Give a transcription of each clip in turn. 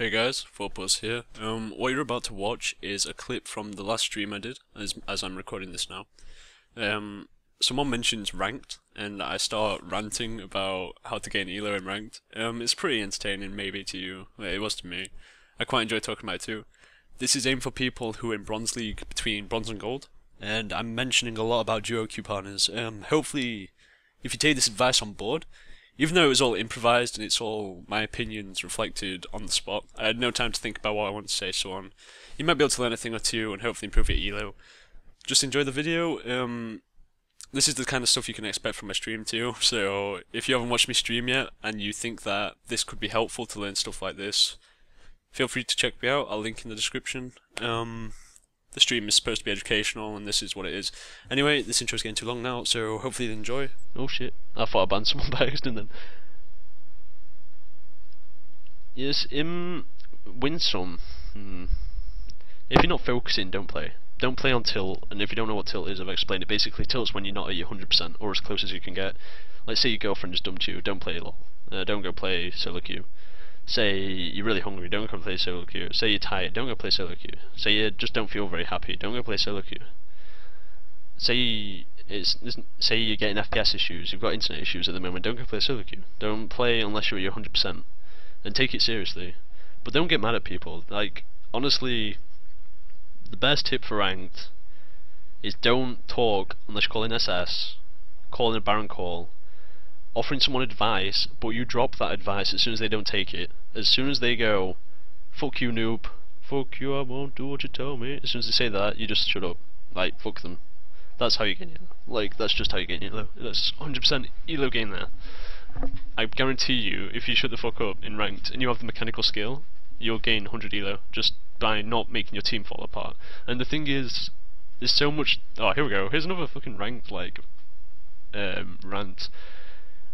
Hey guys, 4plus here. What you're about to watch is a clip from the last stream I did, as I'm recording this now. Someone mentions ranked, and I start ranting about how to gain elo in ranked. It's pretty entertaining maybe to you, it was to me. I quite enjoy talking about it too. This is aimed for people who are in Bronze League between Bronze and Gold, and I'm mentioning a lot about duo queue partners. Hopefully, if you take this advice on board, even though it was all improvised and it's all my opinions reflected on the spot, I had no time to think about what I want to say, so on. You might be able to learn a thing or two and hopefully improve your elo. Just enjoy the video. This is the kind of stuff you can expect from my stream too, so if you haven't watched me stream yet and you think that this could be helpful to learn stuff like this, feel free to check me out. I'll link in the description. The stream is supposed to be educational, and this is what it is. Anyway, this intro's getting too long now, so hopefully you enjoy. Oh shit, I thought I banned someone by accident then. Yes, win some. If you're not focusing, don't play. Don't play on tilt, and if you don't know what tilt is, I've explained it. Basically, tilt's when you're not at your 100%, or as close as you can get. Like, say your girlfriend just dumped you, don't play LOL. Don't go play solo queue. Say you're really hungry, don't go play solo queue. Say you're tired, don't go play solo queue. Say you just don't feel very happy, don't go play solo queue. Say you're getting FPS issues, you've got internet issues at the moment, don't go play solo queue. Don't play unless you're at your 100%, and take it seriously. But don't get mad at people. Like, honestly, the best tip for ranked is don't talk unless you're calling SS, calling a Baron call, offering someone advice, but you drop that advice as soon as they don't take it. As soon as they go, fuck you noob, fuck you, I won't do what you tell me, as soon as they say that, you just shut up. Like, fuck them. That's how you gain elo. Like, that's just how you gain elo. That's 100% elo gain there. I guarantee you, if you shut the fuck up in ranked and you have the mechanical skill, you'll gain 100 elo just by not making your team fall apart. And the thing is, there's so much. Oh, here we go. Here's another fucking ranked, like, rant.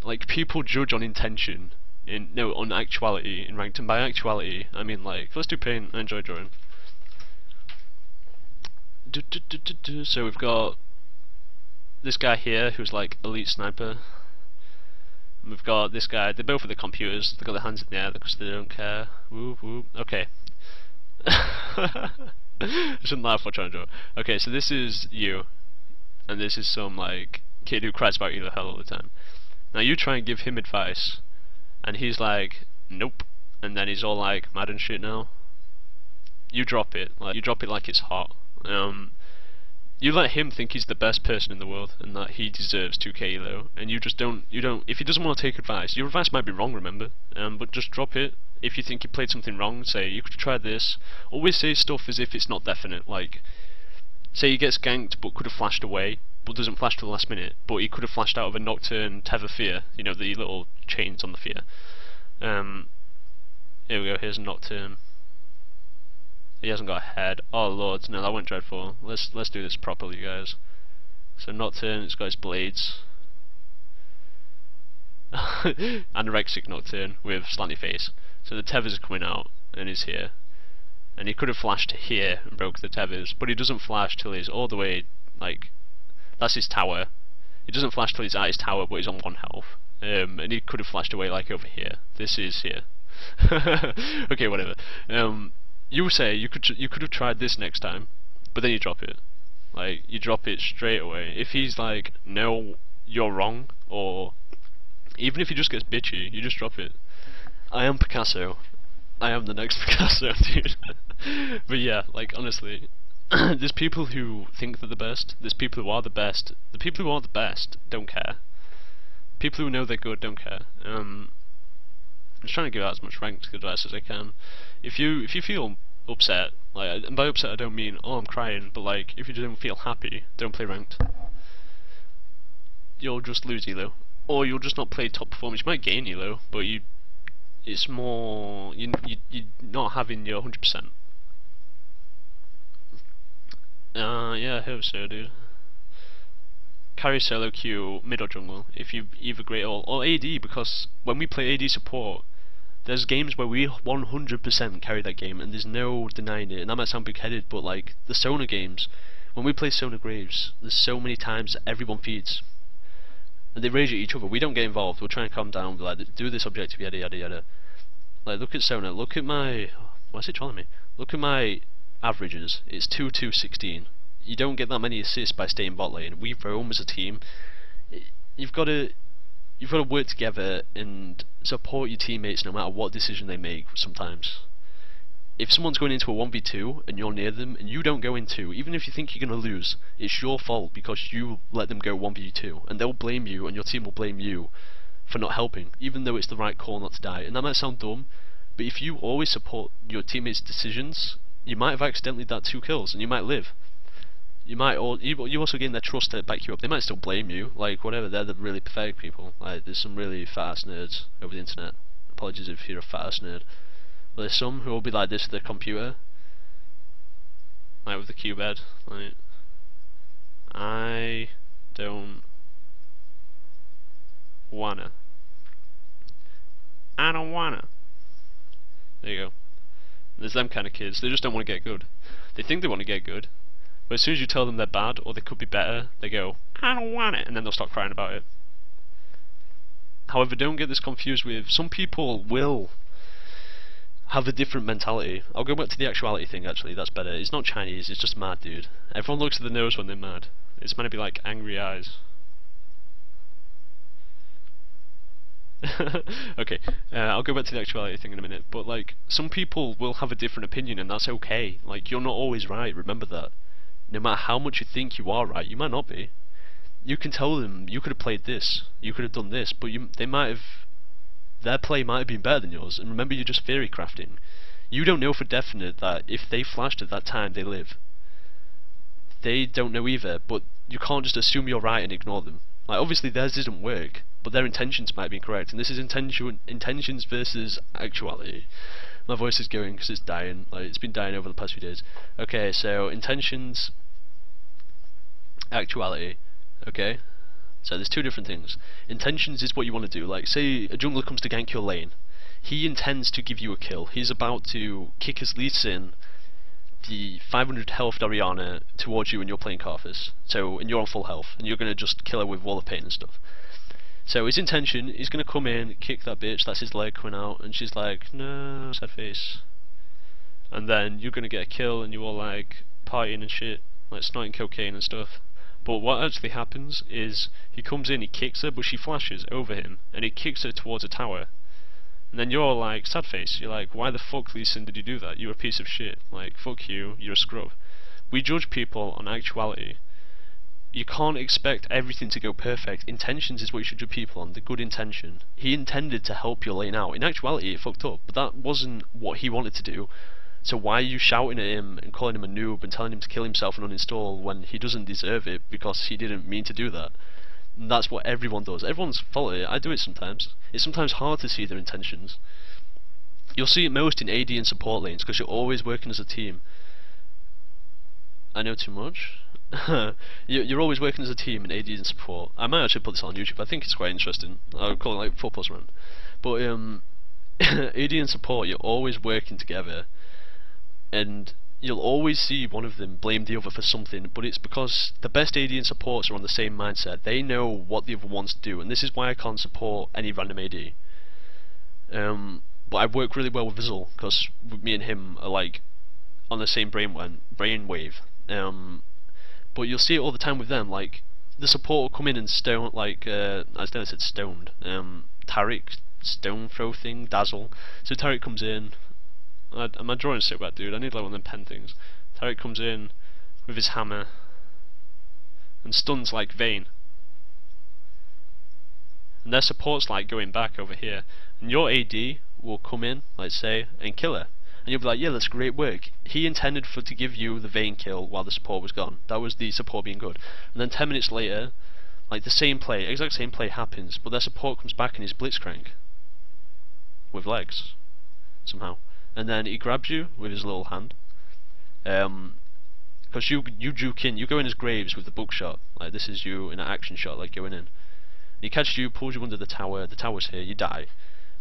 Like, people judge on intention, on actuality in ranked, and by actuality, I mean, like, let's do pain. I enjoy drawing. So we've got this guy here who's like elite sniper. And we've got this guy. They're both at the computers. They've got their hands in the air because they don't care. Whoop whoop. Okay. I shouldn't laugh while trying to draw. Okay, so this is you, and this is some like kid who cries about you the hell all the time. Now you try and give him advice, and he's like, nope, and then he's all like mad and shit now. You drop it, like it's hot. You let him think he's the best person in the world and that he deserves 2k elo, and you don't, if he doesn't want to take advice, your advice might be wrong, remember, but just drop it. If you think you played something wrong, say, you could try this. Always say stuff as if it's not definite, like, say he gets ganked but could have flashed away, but doesn't flash till the last minute, but he could have flashed out of a Nocturne Tether Fear, you know, the little chains on the Fear. Here we go, here's a Nocturne. He hasn't got a head. Oh lord, no, that went dreadful. Let's do this properly, guys. So Nocturne, it's got his blades. Anorexic Nocturne with slanty face. So the tethers are coming out, and he's here. And he could have flashed to here and broke the tethers, but he doesn't flash till he's all the way, like, that's his tower. He doesn't flash till he's at his tower, but he's on 1 health. And he could have flashed away like over here. This is here. Okay, whatever. You say you could have tried this next time, but then you drop it. Like, you drop it straight away. If he's like, no, you're wrong, or even if he just gets bitchy, you just drop it. I am Picasso. I am the next Picasso, dude. But yeah, like, honestly, there's people who think they're the best, there's people who are the best. The people who are the best don't care. People who know they're good don't care. I'm just trying to give out as much ranked advice as I can. If you feel upset, like, and by upset I don't mean, oh, I'm crying, but like, if you don't feel happy, don't play ranked. You'll just lose elo, or you'll just not play top performance. You might gain elo, but it's more you're not having your 100%. Yeah, I hope so, dude. Carry solo queue, mid or jungle, if you either great or AD, because when we play AD support, there's games where we 100% carry that game, and there's no denying it. And that might sound big-headed, but like the Sona games, when we play Sona Graves, there's so many times that everyone feeds. and they rage at each other. We don't get involved. We'll try and calm down, be like, do this objective, yada yada yada. Like, look at Sona, look at my... What's it telling me? Look at my averages. It's 2-2-16. You don't get that many assists by staying bot lane. We roam as a team. You've got to work together and support your teammates no matter what decision they make sometimes. If someone's going into a 1v2 and you're near them and you don't go into, even if you think you're going to lose, it's your fault because you let them go 1v2, and they'll blame you and your team will blame you for not helping, even though it's the right call not to die. And that might sound dumb, but if you always support your teammates' decisions, you might have accidentally done 2 kills and you might live. You also gain their trust to back you up. They might still blame you, like whatever. They're the really pathetic people. Like, there's some really fat-ass nerds over the internet. Apologies if you're a fat-ass nerd. But there's some who will be like this to their computer, like with the QBed. Like, I don't wanna. I don't wanna. There you go. There's them kind of kids. They just don't want to get good. They think they want to get good, but as soon as you tell them they're bad or they could be better, they go, I don't want it, and then they'll start crying about it. However, don't get this confused with, some people will have a different mentality. I'll go back to the actuality thing actually, that's better. It's not Chinese, it's just mad, dude. Everyone looks at the nose when they're mad. It's meant to be like angry eyes. Okay, I'll go back to the actuality thing in a minute, but like, some people will have a different opinion and that's okay. Like, you're not always right, remember that. No matter how much you think you are right, you might not be. You can tell them, you could have played this, you could have done this, but they might have, their play might have been better than yours, and remember, you're just theory crafting. You don't know for definite that if they flashed at that time, they live. They don't know either, but you can't just assume you're right and ignore them. Like, obviously theirs didn't work, but their intentions might be correct, and this is intentions versus actuality. My voice is going because it's dying, like, it's been dying over the past few days. Okay, so intentions, actuality, okay? So there's 2 different things. Intentions is what you want to do, like, say a jungler comes to gank your lane. He intends to give you a kill. He's about to kick his Lee Sin, the 500 health Orianna, towards you and you're playing Karthus. So, and you're on full health, and you're going to just kill her with Wall of Pain and stuff. So his intention is going to come in, kick that bitch, that's his leg coming out, and she's like, no, sad face. And then you're going to get a kill, and you're all like, partying and shit, like snorting cocaine and stuff. But what actually happens is, he comes in, he kicks her, but she flashes over him, and he kicks her towards a tower. And then you're all like, sad face, you're like, why the fuck, Lee Sin, did you do that? You're a piece of shit, like, fuck you, you're a scrub. We judge people on actuality. You can't expect everything to go perfect. Intentions is what you should judge people on, the good intention. He intended to help your lane out. In actuality, it fucked up, but that wasn't what he wanted to do. So why are you shouting at him and calling him a noob and telling him to kill himself and uninstall when he doesn't deserve it because he didn't mean to do that? And that's what everyone does. Everyone's faulty it. I do it sometimes. It's sometimes hard to see their intentions. You'll see it most in AD and support lanes because you're always working as a team. I know too much. You're always working as a team in AD and support. I might actually put this on YouTube. I think it's quite interesting. I'll call it like 4+ run. But AD and support, you're always working together, and you'll always see one of them blame the other for something. But it's because the best AD and supports are on the same mindset. They know what the other wants to do, and this is why I can't support any random AD. But I work really well with Vizzle because me and him are like on the same brainwave. But you'll see it all the time with them, like, the support will come in and stone, like, I never said stoned, Taric, stone throw thing, dazzle. So Taric comes in, my drawing's so bad, dude, I need like one of them pen things. Taric comes in with his hammer, and stuns like Vayne. And their support's like going back over here, and your AD will come in, let's say, and kill her. And you'll be like, yeah, that's great work. He intended to give you the Vayne kill while the support was gone. That was the support being good. And then 10 minutes later, like the same play, exact same play happens, but their support comes back and he's blitzcrank. With legs. Somehow. And then he grabs you with his little hand. Because you juke in, you go in as Graves with the bookshot. Like, this is you in an action shot, like going in. And he catches you, pulls you under the tower's here, you die.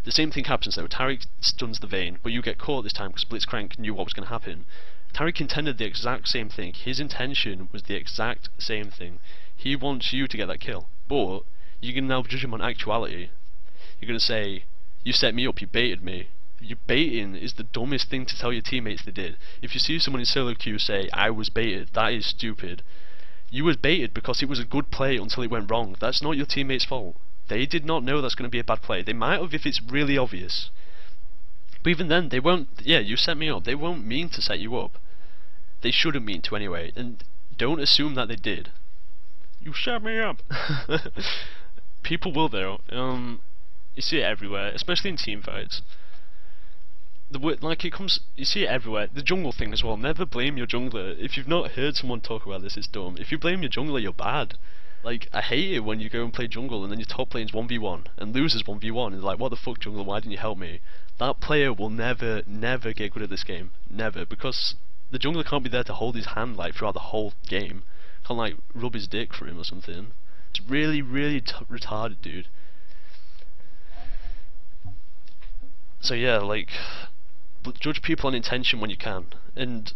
The same thing happens though. Taric stuns the Vayne, but you get caught this time because Blitzcrank knew what was going to happen. Taric intended the exact same thing. His intention was the exact same thing. He wants you to get that kill, but you can now judge him on actuality. You're going to say, you set me up, you baited me, You baiting is the dumbest thing to tell your teammates they did. If you see someone in solo queue say, I was baited, that is stupid. You was baited because it was a good play until it went wrong. That's not your teammate's fault. They did not know that's going to be a bad play. They might have if it's really obvious. But even then, they won't, yeah, you set me up. They won't mean to set you up. They shouldn't mean to anyway. And don't assume that they did. You set me up. People will though. You see it everywhere, especially in team fights. You see it everywhere. The jungle thing as well. Never blame your jungler. If you've not heard someone talk about this, it's dumb. If you blame your jungler, you're bad. Like, I hate it when you go and play jungle and then your top lane's 1v1 and loses 1v1 and like, what the fuck, jungler, why didn't you help me? That player will never get good at this game. Never. Because the jungler can't be there to hold his hand like throughout the whole game. Can't like rub his dick for him or something. It's really retarded, dude. So yeah, like, judge people on intention when you can, and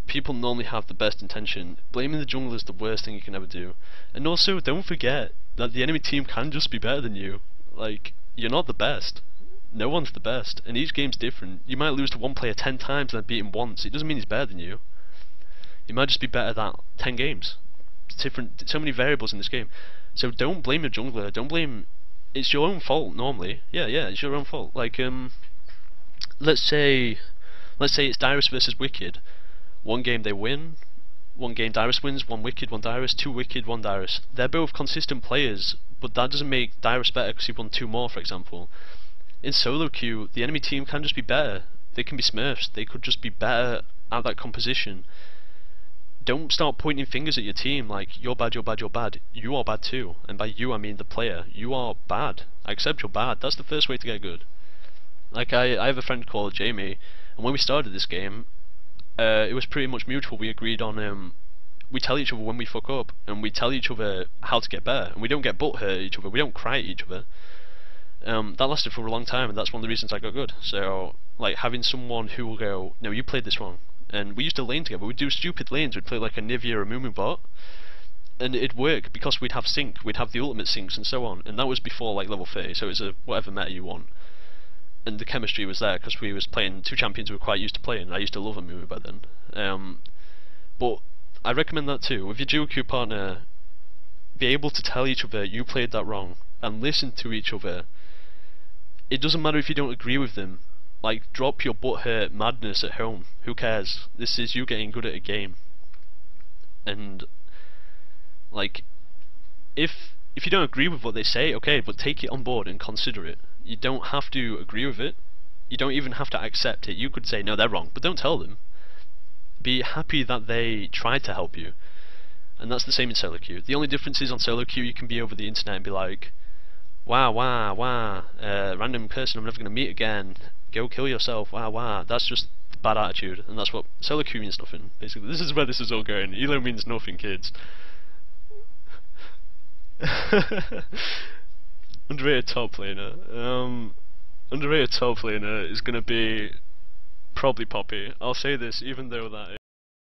people normally have the best intention. Blaming the jungler is the worst thing you can ever do. And also, don't forget that the enemy team can just be better than you. Like, you're not the best. No one's the best, and each game's different. You might lose to one player 10 times and then beat him once. It doesn't mean he's better than you. He might just be better at 10 games. It's different, so many variables in this game. So don't blame your jungler. Don't blame. It's your own fault normally. Yeah, it's your own fault. Like, let's say it's Dyrus versus Wicked. One game they win, one game Dyrus wins, one Wicked, one Dyrus, two Wicked, one Dyrus. They're both consistent players, but that doesn't make Dyrus better because he won 2 more, for example. In solo queue, the enemy team can just be better. They can be smurfs. They could just be better at that composition. Don't start pointing fingers at your team like, you're bad, you're bad, you're bad. You are bad too. And by you I mean the player. You are bad. I accept you're bad. That's the first way to get good. Like, I have a friend called Jamie, and when we started this game, it was pretty much mutual. We agreed on, we tell each other when we fuck up, and we tell each other how to get better, and we don't get butt hurt at each other, we don't cry at each other. That lasted for a long time, and that's one of the reasons I got good. So, like, having someone who will go, no, you played this wrong. And we used to lane together. We'd do stupid lanes. We'd play like a Nivea or a Mumu bot, and it'd work because we'd have sync. We'd have the ultimate syncs and so on. And that was before like level 30, so it was a whatever meta you want. And the chemistry was there because we was playing 2 champions we were quite used to playing. I used to love a Mumu back then. But I recommend that too. With your dual queue partner, be able to tell each other you played that wrong and listen to each other. It doesn't matter if you don't agree with them. Like, drop your butthurt madness at home. Who cares? This is you getting good at a game. And like, if you don't agree with what they say, okay, but take it on board and consider it. You don't have to agree with it. You don't even have to accept it. You could say, no, they're wrong, but don't tell them. Be happy that they tried to help you. And that's the same in solo queue. The only difference is on solo queue you can be over the internet and be like, wow, random person I'm never going to meet again. Go kill yourself, wow. That's just bad attitude, and that's what solo queue means nothing. Basically, this is where this is all going. Elo means nothing, kids. Underrated top laner. Underrated top laner is gonna be probably Poppy. I'll say this, even though that